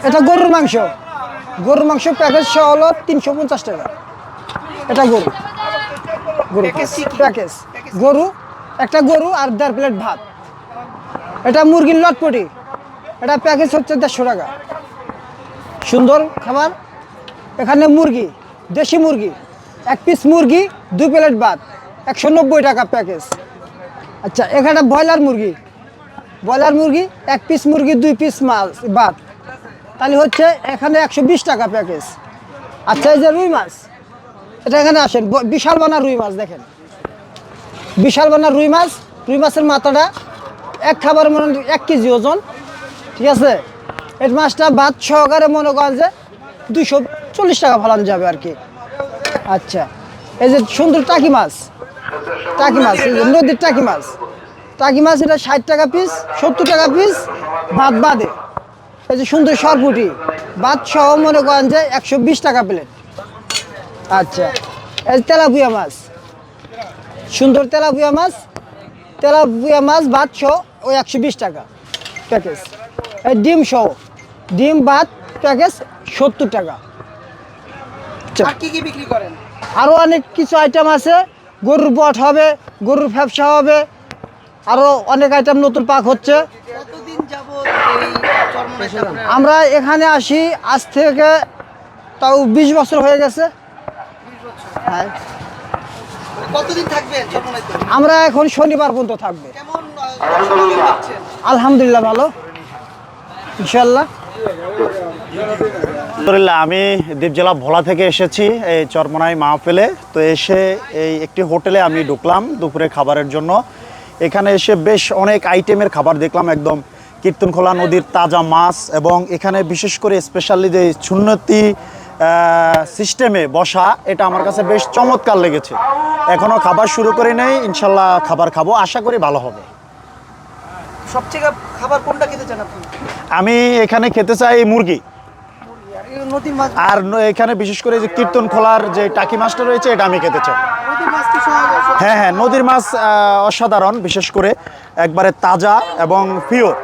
এটা গরুর মাংস। গরুর মাংস প্যাকেজ সহ হলো 350 টাকা। এটা গরু গরু প্যাকেজ গরু, একটা গরু আর 1.5 প্লেট ভাত। এটা মুরগির লটপটি, এটা প্যাকেজ হচ্ছে 150 টাকা। সুন্দর খাবার। এখানে মুরগি, দেশি মুরগি, 1 পিস মুরগি 2 প্লেট ভাত, 190 টাকা প্যাকেজ। আচ্ছা, এখানে ব্রয়লার মুরগি, 1 পিস মুরগি 2 পিস মাছ ভাত, তাহলে হচ্ছে এখানে 120 টাকা প্যাকেজ। আচ্ছা, এই যে রুই মাছ, এটা এখানে আসেন, বিশাল বানা রুই মাছ দেখেন, বিশাল বানা রুই মাছ। রুই মাছের মাথাটা এক খাবার মনে 1 কেজি ওজন, ঠিক আছে। এই মাছটা ভাত সহকারে মনে করেন যে 240 টাকা ফলানো যাবে আর কি। আচ্ছা, এই যে সুন্দর টাকি মাছ, এই যে নদীর টাকি মাছ, এটা 60 টাকা পিস, 70 টাকা পিস ভাত বাদে। এই যে সুন্দর সরপুটি, ভাত সহ মনে করেন যে 120 টাকা প্লেট। আচ্ছা, এই তেলাপুয়া মাছ, সুন্দর তেলাপুয়া মাছ ভাত সহ ওই 120 টাকা প্যাকেজ। এই ডিম সহ, ডিম ভাত প্যাকেজ 70 টাকা। কি কি বিক্রি করেন? আরও অনেক কিছু আইটেম আছে, গরুর বট হবে, গরুর ব্যবসা হবে, আরও অনেক আইটেম নতুন পাক হচ্ছে। কতদিন যাবত এই চরমোনাইতে আপনারা? আমরা এখানে আসি আজ থেকে তাও 20 বছর হয়ে গেছে। 20 বছর। হ্যাঁ, কতদিন থাকবেন চরমোনাইতে? আমরা এখন শনিবার পর্যন্ত থাকবে। কেমন সমাগম পাচ্ছেন? আলহামদুলিল্লাহ ভালো, ইনশাল্লাহ। আলহামদুলিল্লাহ, আমি দ্বীপ জেলা ভোলা থেকে এসেছি এই চরমোনাই মাহফিলে। তো এসে এই একটি হোটেলে আমি ঢুকলাম দুপুরে খাবারের জন্য। এখানে এসে বেশ অনেক আইটেমের খাবার দেখলাম, একদম কীর্তনখোলা নদীর তাজা মাছ, এবং এখানে বিশেষ করে স্পেশালি যে সুন্নতি সিস্টেমে বসা, এটা আমার কাছে বেশ চমৎকার লেগেছে। এখনও খাবার শুরু করি নাই, ইনশাল্লাহ খাবার খাবো, আশা করি ভালো হবে। সবচেয়ে খাবার কোনটা খেতে চান আপনি? আমি এখানে খেতে চাই মুরগি, আর এই নদীর মাছ, আর এখানে বিশেষ করে যে কীর্তনখোলার যে টাকি মাছটা রয়েছে এটা আমি খেতে চাই। নদীর মাছ কি হ্যাঁ, নদীর মাছ অসাধারণ, বিশেষ করে একবারে তাজা এবং পিওর।